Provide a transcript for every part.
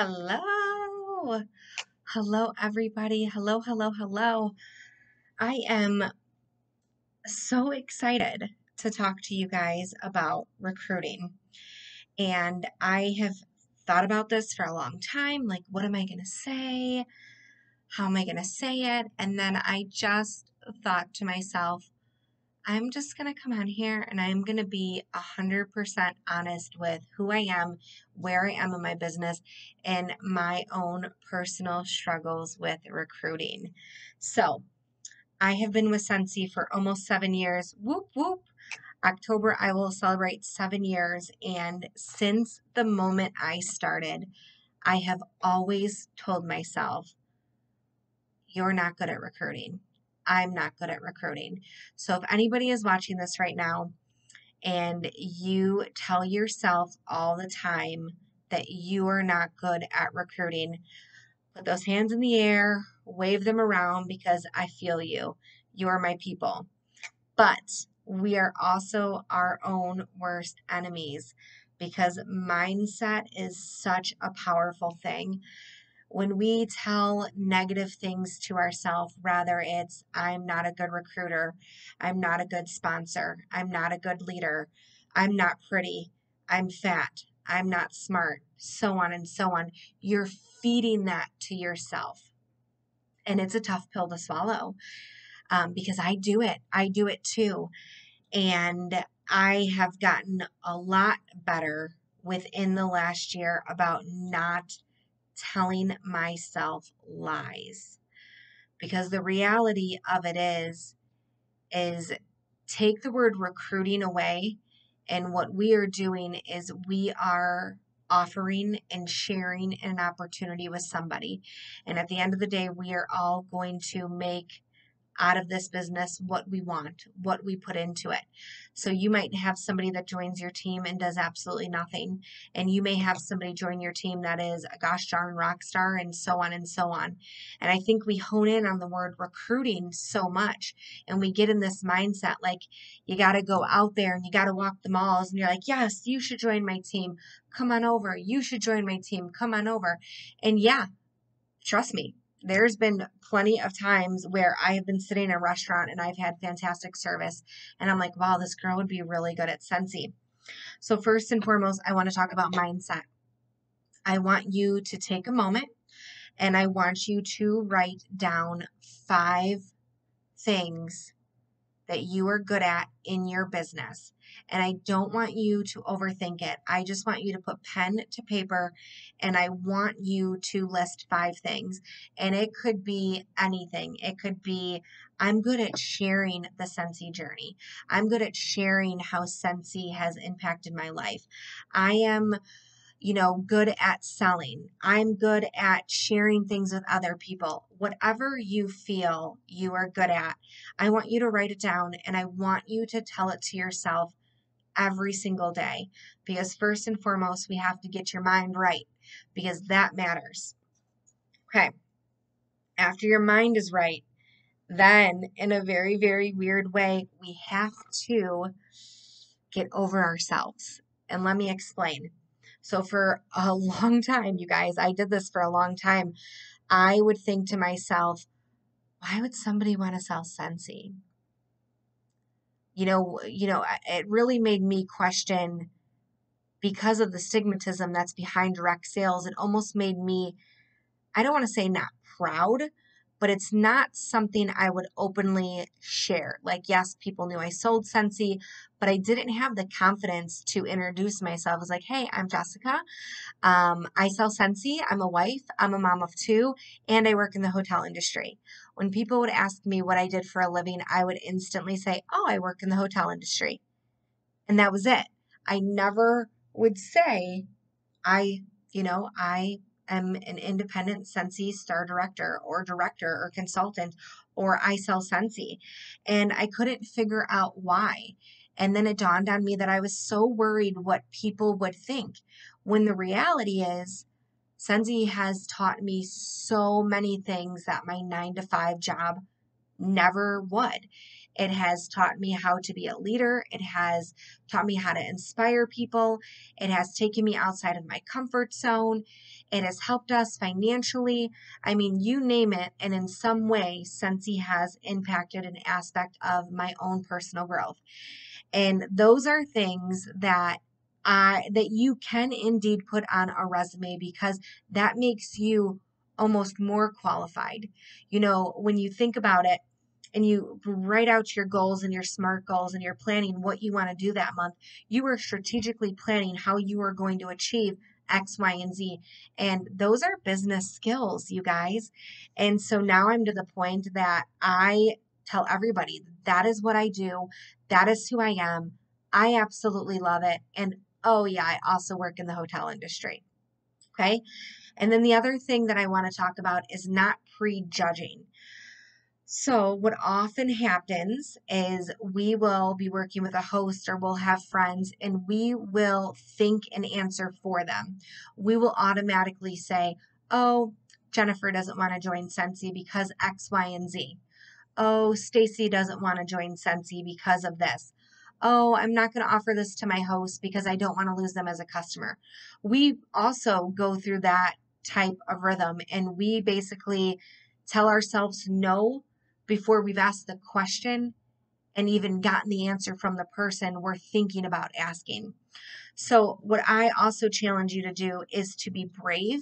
Hello. Hello, everybody. Hello, hello, hello. I am so excited to talk to you guys about recruiting. And I have thought about this for a long time. Like, what am I going to say? How am I going to say it? And then I just thought to myself, I'm just going to come on here and I'm going to be 100% honest with who I am, where I am in my business, and my own personal struggles with recruiting. So, I have been with Scentsy for almost 7 years. Whoop, whoop. October, I will celebrate 7 years. And since the moment I started, I have always told myself, you're not good at recruiting. I'm not good at recruiting. So if anybody is watching this right now and you tell yourself all the time that you are not good at recruiting, put those hands in the air, wave them around because I feel you. You are my people. But we are also our own worst enemies because mindset is such a powerful thing. When we tell negative things to ourselves, rather it's, I'm not a good recruiter, I'm not a good sponsor, I'm not a good leader, I'm not pretty, I'm fat, I'm not smart, so on and so on, you're feeding that to yourself. And it's a tough pill to swallow because I do it. I do it too. And I have gotten a lot better within the last year about not telling myself lies, because the reality of it is take the word recruiting away, and what we are doing is we are offering and sharing an opportunity with somebody, and at the end of the day we are all going to make out of this business what we want, what we put into it. So you might have somebody that joins your team and does absolutely nothing. And you may have somebody join your team that is a gosh darn rock star, and so on and so on. And I think we hone in on the word recruiting so much. And we get in this mindset like you got to go out there and you got to walk the malls. And you're like, yes, you should join my team. Come on over. You should join my team. Come on over. And yeah, trust me, there's been plenty of times where I have been sitting in a restaurant and I've had fantastic service. And I'm like, wow, this girl would be really good at Scentsy. So, first and foremost, I want to talk about mindset. I want you to take a moment and I want you to write down 5 things that you are good at in your business. And I don't want you to overthink it. I just want you to put pen to paper and I want you to list 5 things. And it could be anything. It could be, I'm good at sharing the Scentsy journey. I'm good at sharing how Scentsy has impacted my life. I am good at selling. I'm good at sharing things with other people. Whatever you feel you are good at, I want you to write it down and I want you to tell it to yourself every single day. Because first and foremost, we have to get your mind right because that matters. Okay. After your mind is right, then in a very, very weird way, we have to get over ourselves. And let me explain. So, for a long time, you guys, I did this for a long time. I would think to myself, why would somebody want to sell Scentsy? It really made me question because of the stigmatism that's behind direct sales. It almost made me, I don't want to say not proud, but it's not something I would openly share. Like, yes, people knew I sold Scentsy, but I didn't have the confidence to introduce myself. I was like, hey, I'm Jessica. I sell Scentsy. I'm a wife. I'm a mom of 2, and I work in the hotel industry. When people would ask me what I did for a living, I would instantly say, oh, I work in the hotel industry. And that was it. I never would say, I, I am an independent Scentsy star director or consultant, or I sell Scentsy. And I couldn't figure out why. And then it dawned on me that I was so worried what people would think. When the reality is, Scentsy has taught me so many things that my 9 to 5 job never would. It has taught me how to be a leader. It has taught me how to inspire people. It has taken me outside of my comfort zone. It has helped us financially. I mean, you name it. And in some way, Scentsy has impacted an aspect of my own personal growth. And those are things that you can indeed put on a resume, because that makes you almost more qualified. You know, when you think about it and you write out your goals and your SMART goals and you're planning what you want to do that month, you are strategically planning how you are going to achieve X, Y, and Z. And those are business skills, you guys. And so now I'm to the point that I tell everybody that is what I do. That is who I am. I absolutely love it. And oh, yeah, I also work in the hotel industry. Okay. And then the other thing that I want to talk about is not prejudging. So, what often happens is we will be working with a host or we'll have friends and we will think an answer for them. We will automatically say, oh, Jennifer doesn't want to join Scentsy because X, Y, and Z. Oh, Stacy doesn't want to join Scentsy because of this. Oh, I'm not going to offer this to my host because I don't want to lose them as a customer. We also go through that type of rhythm and we basically tell ourselves no before we've asked the question and even gotten the answer from the person we're thinking about asking. So, what I also challenge you to do is to be brave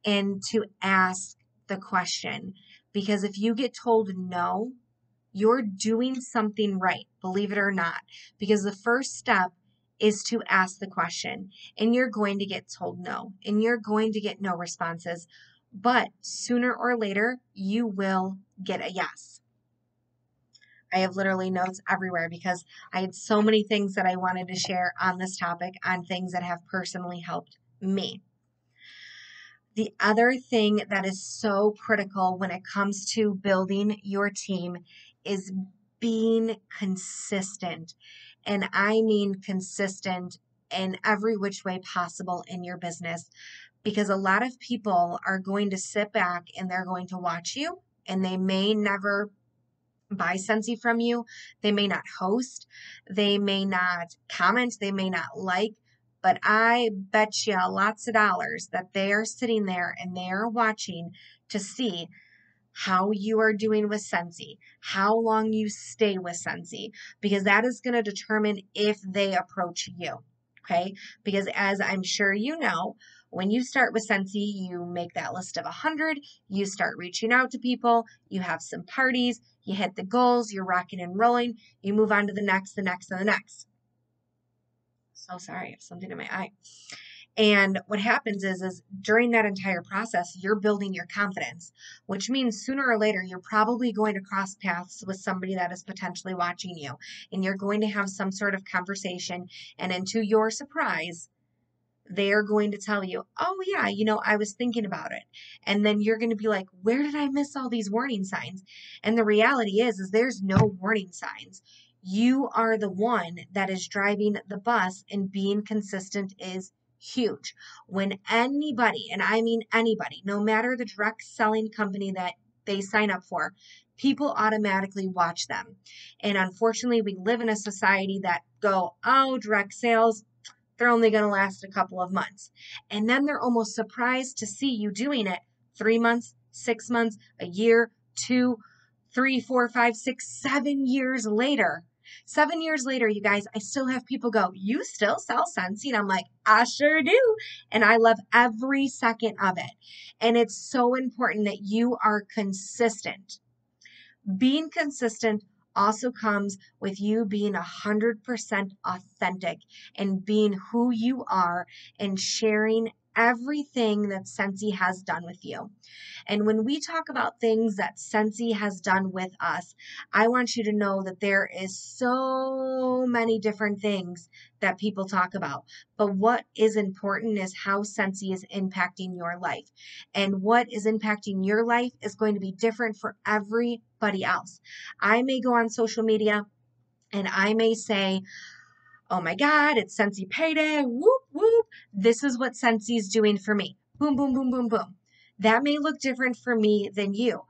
and to ask the question. Because if you get told no, you're doing something right, believe it or not. Because the first step is to ask the question, and you're going to get told no, and you're going to get no responses. But sooner or later, you will get a yes. I have literally notes everywhere because I had so many things that I wanted to share on this topic, on things that have personally helped me. The other thing that is so critical when it comes to building your team is being consistent. And I mean consistent in every which way possible in your business, because a lot of people are going to sit back and they're going to watch you and they may never buy Scentsy from you. They may not host, they may not comment, they may not like, but I bet you lots of dollars that they are sitting there and they are watching to see how you are doing with Scentsy, how long you stay with Scentsy, because that is going to determine if they approach you. Okay. Because as I'm sure you know, when you start with Scentsy, you make that list of 100, you start reaching out to people, you have some parties, you hit the goals, you're rocking and rolling, you move on to the next, and the next. So sorry, I have something in my eye. And what happens is during that entire process, you're building your confidence, which means sooner or later, you're probably going to cross paths with somebody that is potentially watching you, and you're going to have some sort of conversation. And then to your surprise, they're going to tell you, oh yeah, I was thinking about it. And then you're going to be like, where did I miss all these warning signs? And the reality is there's no warning signs. You are the one that is driving the bus, and being consistent is huge. When anybody, and I mean anybody, no matter the direct selling company that they sign up for, people automatically watch them. And unfortunately, we live in a society that go, oh, direct sales, they're only going to last a couple of months. And then they're almost surprised to see you doing it 3 months, 6 months, a year, 2, 3, 4, 5, 6, 7 years later. 7 years later, you guys, I still have people go, you still sell Scentsy? And I'm like, I sure do. And I love every second of it. And it's so important that you are consistent. Being consistent also comes with you being 100% authentic and being who you are and sharing everything that Scentsy has done with you. And when we talk about things that Scentsy has done with us, I want you to know that there is so many different things that people talk about. But what is important is how Scentsy is impacting your life. And what is impacting your life is going to be different for everybody else. I may go on social media and I may say, oh my God, it's Scentsy payday. Whoop, whoop. This is what Scentsy is doing for me. Boom, boom, boom, boom, boom. That may look different for me than you.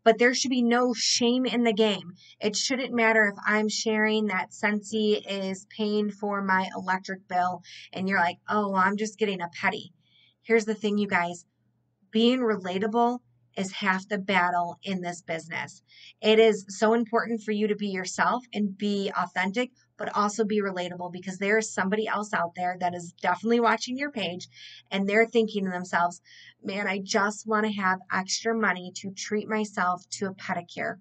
but there should be no shame in the game. It shouldn't matter if I'm sharing that Scentsy is paying for my electric bill and you're like, oh, well, I'm just getting a petty. Here's the thing, you guys. Being relatable is half the battle in this business. It is so important for you to be yourself and be authentic, but also be relatable, because there is somebody else out there that is definitely watching your page and they're thinking to themselves, man, I just want to have extra money to treat myself to a pedicure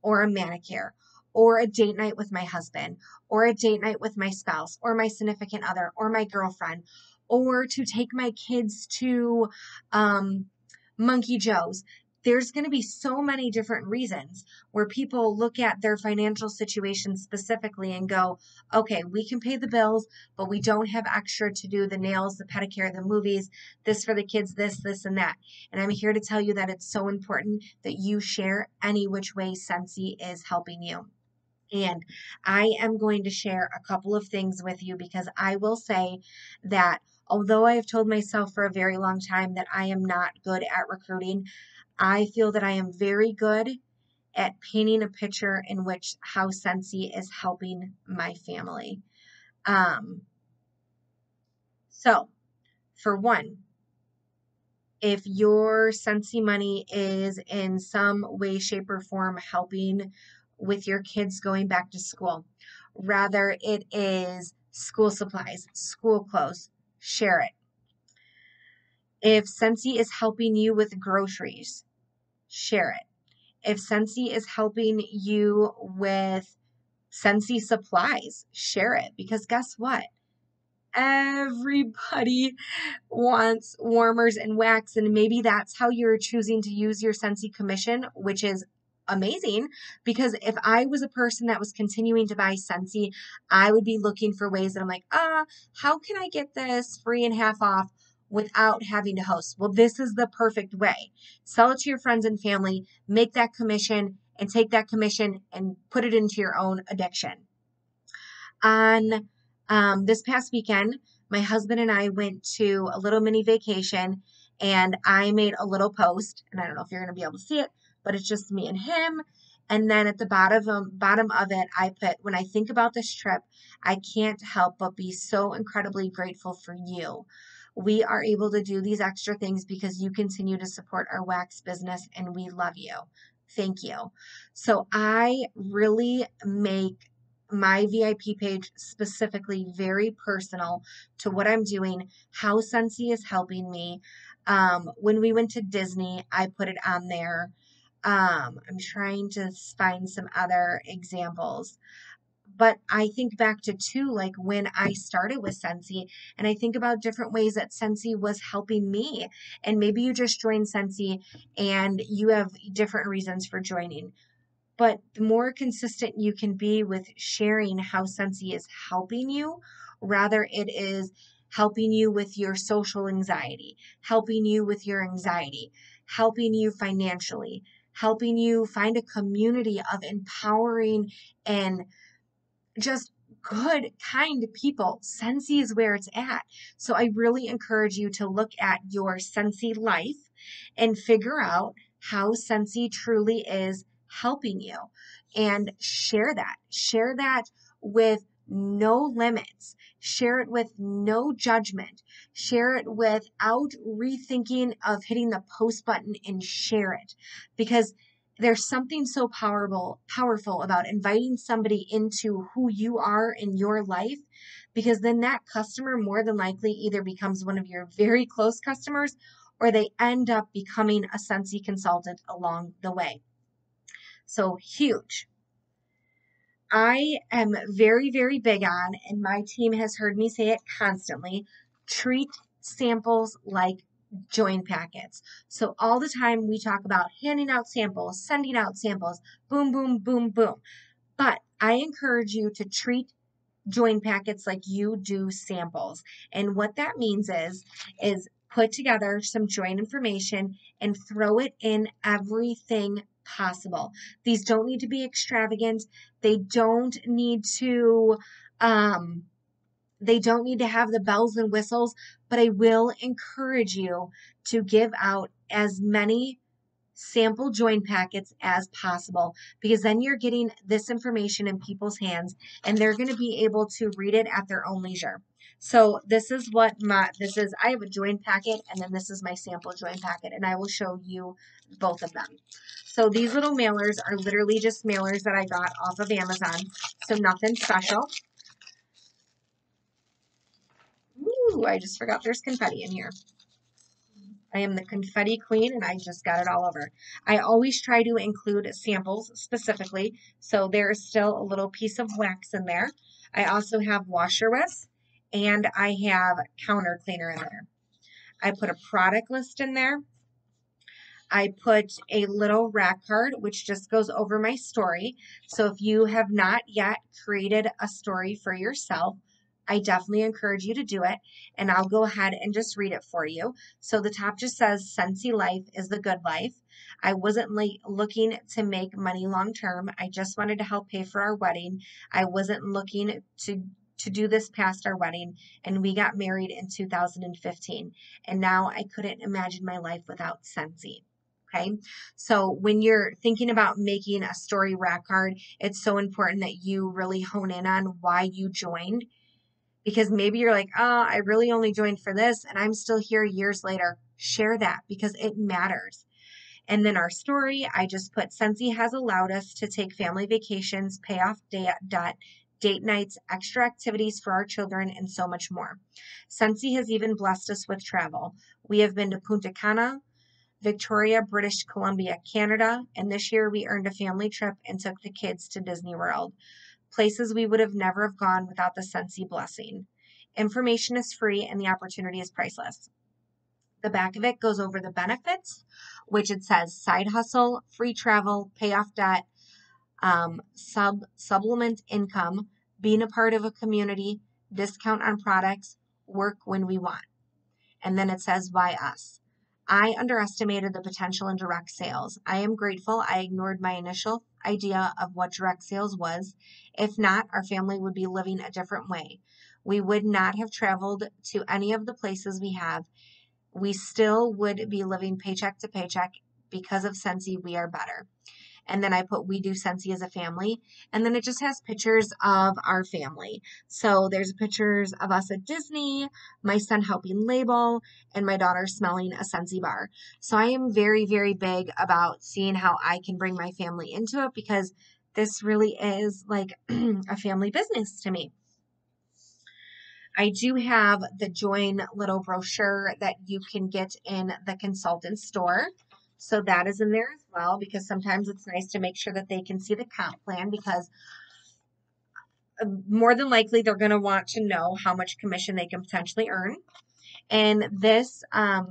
or a manicure or a date night with my husband or a date night with my spouse or my significant other or my girlfriend, or to take my kids to Monkey Joe's. There's going to be so many different reasons where people look at their financial situation specifically and go, okay, we can pay the bills, but we don't have extra to do the nails, the pedicure, the movies, this for the kids, this, and that. And I'm here to tell you that it's so important that you share any which way Scentsy is helping you. And I am going to share a couple of things with you, because I will say that although I have told myself for a very long time that I am not good at recruiting, I feel that I am very good at painting a picture in which how Scentsy is helping my family. So, for one, if your Scentsy money is in some way, shape, or form helping with your kids going back to school, rather it is school supplies, school clothes, share it. If Scentsy is helping you with groceries, share it. If Scentsy is helping you with Scentsy supplies, share it. Because guess what? Everybody wants warmers and wax, and maybe that's how you're choosing to use your Scentsy commission, which is amazing, because if I was a person that was continuing to buy Scentsy, I would be looking for ways that I'm like, how can I get this free and half off without having to host? Well, this is the perfect way. Sell it to your friends and family, make that commission, and take that commission and put it into your own addiction. On this past weekend, my husband and I went to a little mini vacation, and I made a little post, and I don't know if you're going to be able to see it, but it's just me and him. And then at the bottom of it, I put, when I think about this trip, I can't help but be so incredibly grateful for you. We are able to do these extra things because you continue to support our wax business, and we love you. Thank you. So I really make my VIP page specifically very personal to what I'm doing, how Scentsy is helping me. When we went to Disney, I put it on there. I'm trying to find some other examples. But I think back to too, like when I started with Scentsy, and I think about different ways that Scentsy was helping me. And maybe you just joined Scentsy and you have different reasons for joining. But the more consistent you can be with sharing how Scentsy is helping you, rather it is helping you with your social anxiety, helping you with your anxiety, helping you financially, helping you find a community of empowering and just good, kind people. Scentsy is where it's at. So I really encourage you to look at your Scentsy life and figure out how Scentsy truly is helping you, and share that. Share that with no limits. Share it with no judgment. Share it without rethinking of hitting the post button, and share it, because there's something so powerful about inviting somebody into who you are in your life, because then that customer more than likely either becomes one of your very close customers, or they end up becoming a Scentsy consultant along the way. So huge. I am very, very big on, and my team has heard me say it constantly, treat samples like join packets. So all the time we talk about handing out samples, sending out samples, boom, boom, boom, boom. But I encourage you to treat join packets like you do samples. And what that means is put together some join information and throw it in everything possible. These don't need to be extravagant. They don't need to have the bells and whistles, but I will encourage you to give out as many sample join packets as possible, because then you're getting this information in people's hands and they're going to be able to read it at their own leisure. So this is what I have a join packet, and then this is my sample join packet, and I will show you both of them. So these little mailers are literally just mailers that I got off of Amazon, so nothing special. Ooh, I just forgot there's confetti in here. I am the confetti queen, and I just got it all over. I always try to include samples specifically, so there is still a little piece of wax in there. I also have washer whisk, and I have counter cleaner in there. I put a product list in there. I put a little rack card, which just goes over my story. So if you have not yet created a story for yourself, I definitely encourage you to do it, and I'll go ahead and just read it for you. So the top just says, Scentsy life is the good life. I wasn't looking to make money long term. I just wanted to help pay for our wedding. I wasn't looking to do this past our wedding, and we got married in 2015. And now I couldn't imagine my life without Scentsy. Okay, so when you're thinking about making a story rack card, it's so important that you really hone in on why you joined, because maybe you're like, oh, I really only joined for this and I'm still here years later. Share that because it matters. And then our story, I just put, Scentsy has allowed us to take family vacations, pay off debt, date nights, extra activities for our children, and so much more. Scentsy has even blessed us with travel. We have been to Punta Cana, Victoria, British Columbia, Canada, and this year we earned a family trip and took the kids to Disney World. Places we would have never have gone without the Scentsy blessing. Information is free and the opportunity is priceless. The back of it goes over the benefits, which it says side hustle, free travel, pay off debt, supplement income, being a part of a community, discount on products, work when we want. And then it says, why us? I underestimated the potential in direct sales. I am grateful I ignored my initial idea of what direct sales was. If not, our family would be living a different way. We would not have traveled to any of the places we have. We still would be living paycheck to paycheck. Because of Scentsy, we are better. And then I put, we do Scentsy as a family. And then it just has pictures of our family. So there's pictures of us at Disney, my son helping label, and my daughter smelling a Scentsy bar. So I am very, very big about seeing how I can bring my family into it, because this really is like a family business to me. I do have the Join little brochure that you can get in the consultant store. So that is in there as well, because sometimes it's nice to make sure that they can see the comp plan, because more than likely they're going to want to know how much commission they can potentially earn. And this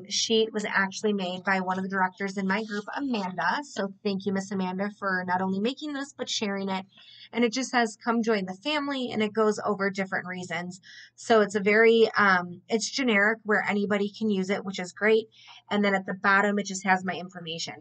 sheet was actually made by one of the directors in my group, Amanda. So thank you, Miss Amanda, for not only making this, but sharing it. And it just says, come join the family, and it goes over different reasons. So it's a very, it's generic where anybody can use it, which is great. And then at the bottom, it just has my information.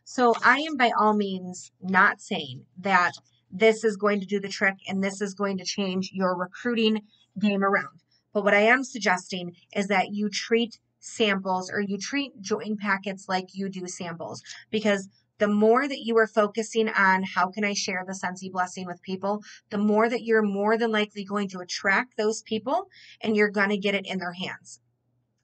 So I am by all means not saying that this is going to do the trick and this is going to change your recruiting game around. But what I am suggesting is that you treat samples, or you treat join packets like you do samples, because the more that you are focusing on how can I share the Scentsy blessing with people, the more that you're more than likely going to attract those people and you're going to get it in their hands.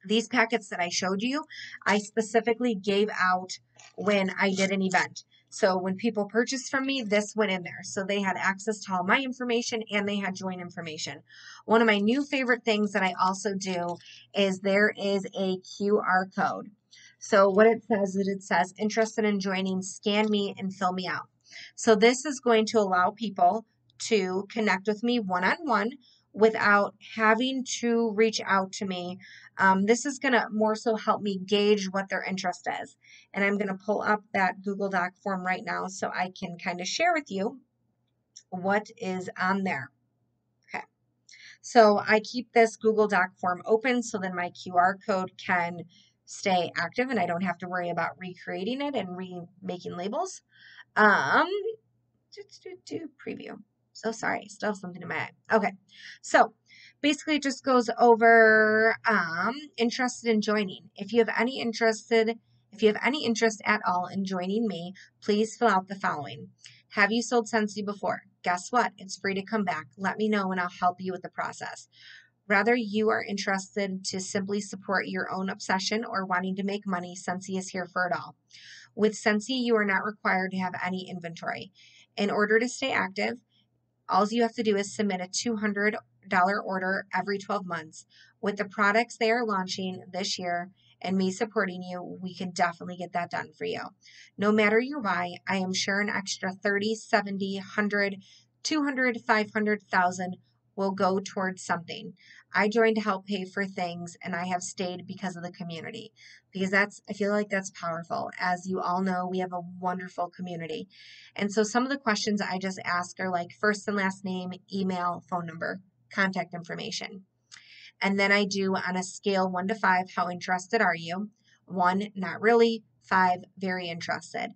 These packets that I showed you, I specifically gave out when I did an event. So when people purchased from me, this went in there. So they had access to all my information and they had join information. One of my new favorite things that I also do is there is a QR code. So what it says, interested in joining, scan me and fill me out. So this is going to allow people to connect with me one-on-one without having to reach out to me. This is going to more so help me gauge what their interest is. And I'm going to pull up that Google Doc form right now so I can kind of share with you what is on there. Okay. So I keep this Google Doc form open so then my QR code can stay active and I don't have to worry about recreating it and remaking labels. Preview. So sorry, still have something in my eye. Okay, so basically it just goes over interested in joining. If you have any interested If you have any interest at all in joining me, please fill out the following. Have you sold Scentsy before? Guess what? It's free to come back. Let me know and I'll help you with the process. Rather you are interested to simply support your own obsession or wanting to make money, Scentsy is here for it all. With Scentsy, you are not required to have any inventory. In order to stay active, all you have to do is submit a $200 order every 12 months. With the products they are launching this year and me supporting you, we can definitely get that done for you. No matter your why, I am sure an extra 30, 70, 100, 200, 500, 1,000 will go towards something. I joined to help pay for things and I have stayed because of the community. Because I feel like that's powerful. As you all know, we have a wonderful community. And so some of the questions I just ask are like first and last name, email, phone number, contact information. And then I do on a scale 1 to 5, how interested are you? 1, not really. 5, very interested.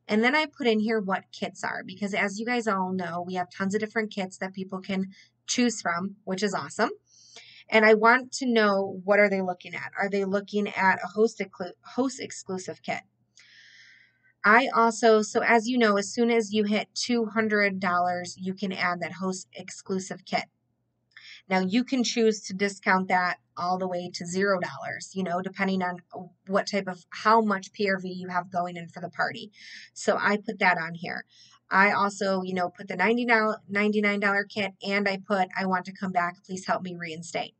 And then I put in here what kits are, because as you guys all know, we have tons of different kits that people can choose from, which is awesome. And I want to know, what are they looking at? Are they looking at a host exclusive kit? I also, so as you know, as soon as you hit $200, you can add that host exclusive kit. Now you can choose to discount that all the way to $0, depending on what type of, how much PRV you have going in for the party. So I put that on here. I also, put the $99 kit, and I put, I want to come back, please help me reinstate.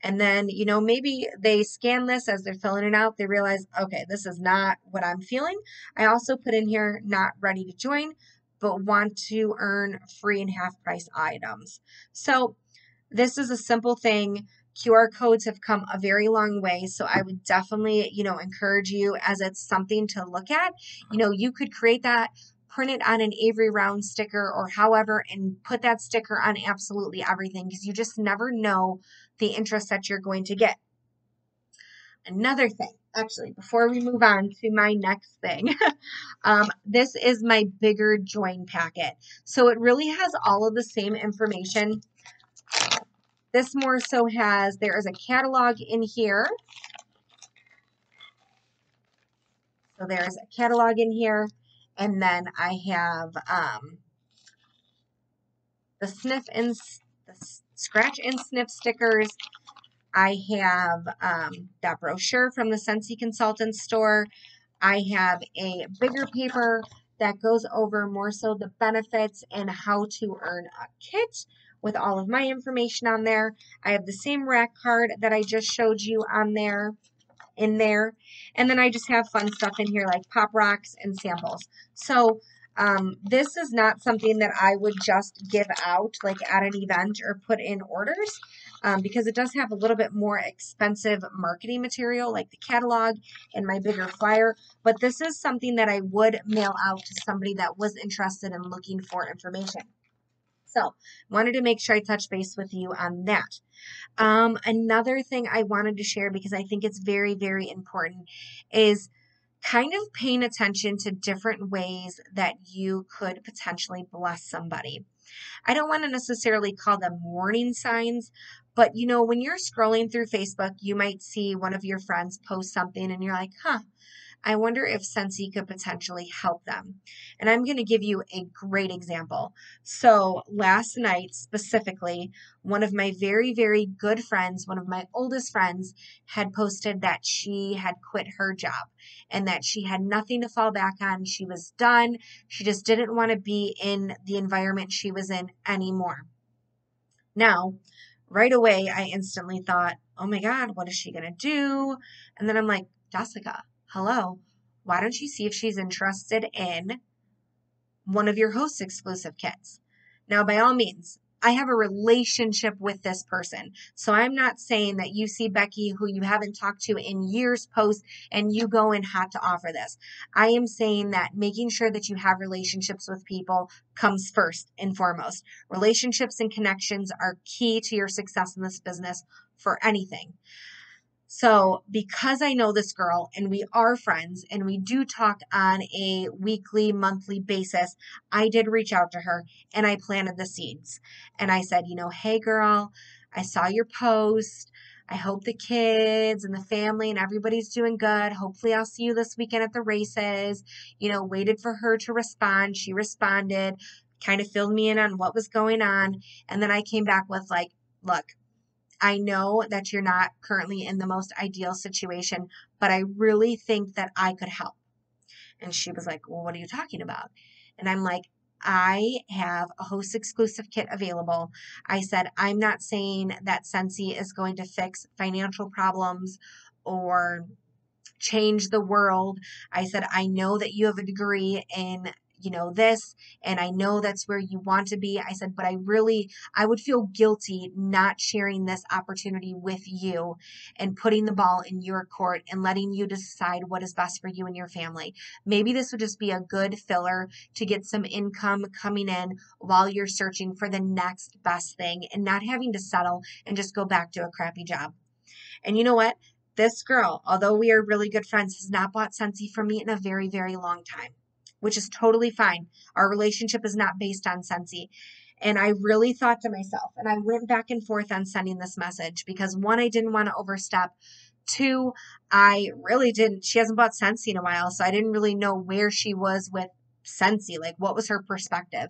And then, maybe they scan this as they're filling it out. They realize, okay, this is not what I'm feeling. I also put in here, not ready to join, but want to earn free and half price items. So this is a simple thing. QR codes have come a very long way. So I would definitely, encourage you, as it's something to look at. You could create that, print it on an Avery Round sticker or however, and put that sticker on absolutely everything, because you just never know the interest that you're going to get. Another thing, actually, before we move on to my next thing, this is my bigger join packet. So it really has all of the same information. This more so has, there is a catalog in here. So there's a catalog in here. And then I have the scratch and sniff stickers. I have that brochure from the Scentsy Consultant store. I have a bigger paper that goes over more so the benefits and how to earn a kit with all of my information on there. I have the same rack card that I just showed you on there, in there. And then I just have fun stuff in here like pop rocks and samples. So this is not something that I would just give out like at an event or put in orders, because it does have a little bit more expensive marketing material like the catalog and my bigger flyer. But this is something that I would mail out to somebody that was interested in looking for information. So wanted to make sure I touch base with you on that. Another thing I wanted to share, because I think it's very, very important, is kind of paying attention to different ways that you could potentially bless somebody. I don't want to necessarily call them warning signs, but when you're scrolling through Facebook, you might see one of your friends post something and you're like, I wonder if Scentsy could potentially help them. And I'm going to give you a great example. So last night specifically, one of my very, very good friends, one of my oldest friends, had posted that she had quit her job and that she had nothing to fall back on. She was done. She just didn't want to be in the environment she was in anymore. Now, right away, I instantly thought, oh my God, what is she going to do? And then I'm like, Jessica, hello, why don't you see if she's interested in one of your host exclusive kits? Now, by all means, I have a relationship with this person. So I'm not saying that you see Becky, who you haven't talked to in years, post, and you go and have to offer this. I am saying that making sure that you have relationships with people comes first and foremost. Relationships and connections are key to your success in this business for anything. So because I know this girl and we are friends and we do talk on a weekly, monthly basis, I did reach out to her and I planted the seeds. And I said, hey girl, I saw your post. I hope the kids and the family and everybody's doing good. Hopefully I'll see you this weekend at the races. Waited for her to respond. She responded, kind of filled me in on what was going on. And then I came back with like, look, I know that you're not currently in the most ideal situation, but I really think that I could help. And she was like, well, what are you talking about? And I'm like, I have a host exclusive kit available. I said, I'm not saying that Scentsy is going to fix financial problems or change the world. I said, I know that you have a degree in this, and I know that's where you want to be. I said, but I would feel guilty not sharing this opportunity with you and putting the ball in your court and letting you decide what is best for you and your family. Maybe this would just be a good filler to get some income coming in while you're searching for the next best thing and not having to settle and just go back to a crappy job. And you know what? This girl, although we are really good friends, has not bought Scentsy from me in a very, very long time, which is totally fine. Our relationship is not based on Scentsy. And I really thought to myself, and I went back and forth on sending this message because one, I didn't want to overstep. Two, I really didn't. She hasn't bought Scentsy in a while, so I didn't really know where she was with Scentsy. Like, what was her perspective?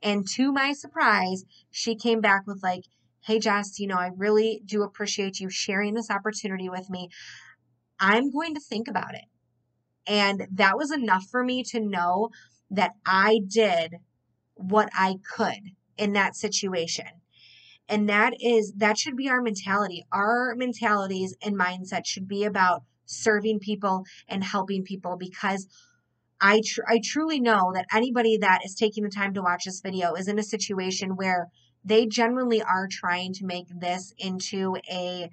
And to my surprise, she came back with like, hey, Jess, I really do appreciate you sharing this opportunity with me. I'm going to think about it. And that was enough for me to know that I did what I could in that situation. And that should be our mentality. Our mentalities and mindset should be about serving people and helping people, because I truly know that anybody that is taking the time to watch this video is in a situation where they genuinely are trying to make this into a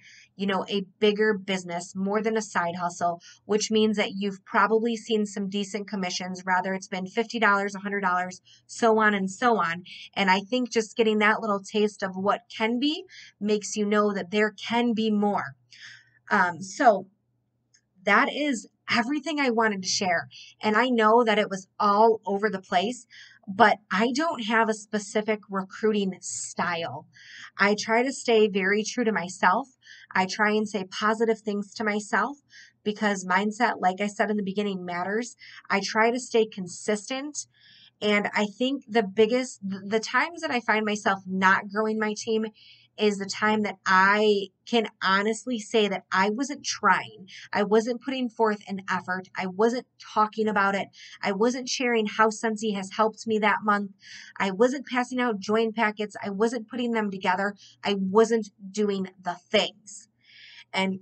bigger business, more than a side hustle, which means that you've probably seen some decent commissions, rather it's been $50, $100, so on and so on. And I think just getting that little taste of what can be makes you know that there can be more. So that is everything I wanted to share. And I know that it was all over the place, but I don't have a specific recruiting style. I try to stay very true to myself. I try and say positive things to myself because mindset, like I said in the beginning, matters. I try to stay consistent. And I think the times that I find myself not growing my team is the time that I can honestly say that I wasn't trying. I wasn't putting forth an effort. I wasn't talking about it. I wasn't sharing how Scentsy has helped me that month. I wasn't passing out join packets. I wasn't putting them together. I wasn't doing the things. And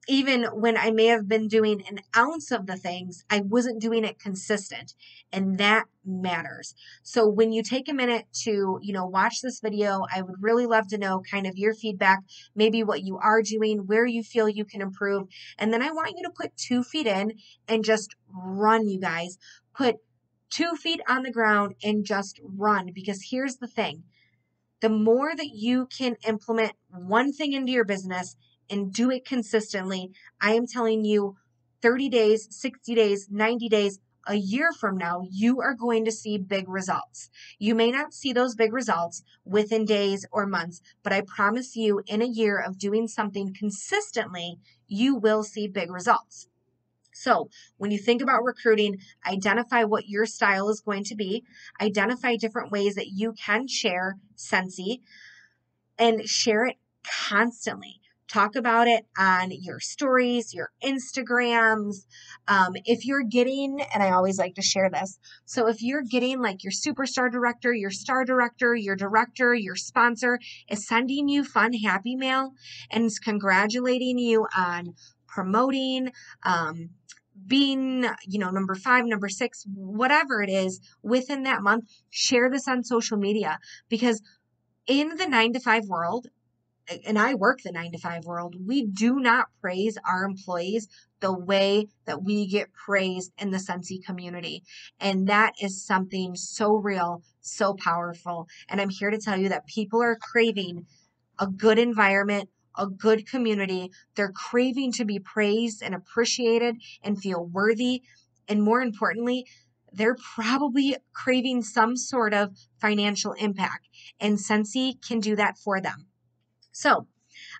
even when I may have been doing an ounce of the things, I wasn't doing it consistent. And that matters. So when you take a minute to, watch this video, I would really love to know kind of your feedback, maybe what you are doing, where you feel you can improve. And then I want you to put 2 feet in and just run, you guys. Put 2 feet on the ground and just run. Because here's the thing. The more that you can implement one thing into your business and do it consistently, I am telling you 30 days, 60 days, 90 days, a year from now, you are going to see big results. You may not see those big results within days or months, but I promise you in a year of doing something consistently, you will see big results. So when you think about recruiting, identify what your style is going to be, identify different ways that you can share Scentsy, and share it constantly. Talk about it on your stories, your Instagrams. If you're getting, and I always like to share this, so if you're getting like your superstar director, your star director, your director, your sponsor is sending you fun, happy mail and is congratulating you on promoting, being, number 5, number 6, whatever it is within that month, share this on social media, because in the 9-to-5 world, and I work the 9-to-5 world, we do not praise our employees the way that we get praised in the Scentsy community. And that is something so real, so powerful. And I'm here to tell you that people are craving a good environment, a good community. They're craving to be praised and appreciated and feel worthy. And more importantly, they're probably craving some sort of financial impact, and Scentsy can do that for them. So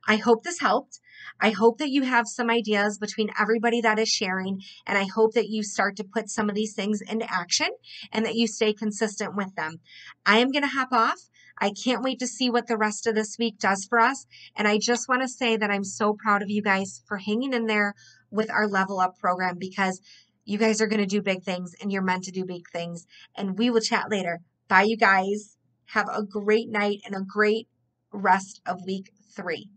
I hope this helped. I hope that you have some ideas between everybody that is sharing, and I hope that you start to put some of these things into action and that you stay consistent with them. I am going to hop off. I can't wait to see what the rest of this week does for us. And I just want to say that I'm so proud of you guys for hanging in there with our Level Up program, because you guys are going to do big things and you're meant to do big things. And we will chat later. Bye, you guys. Have a great night and a great rest of week 3.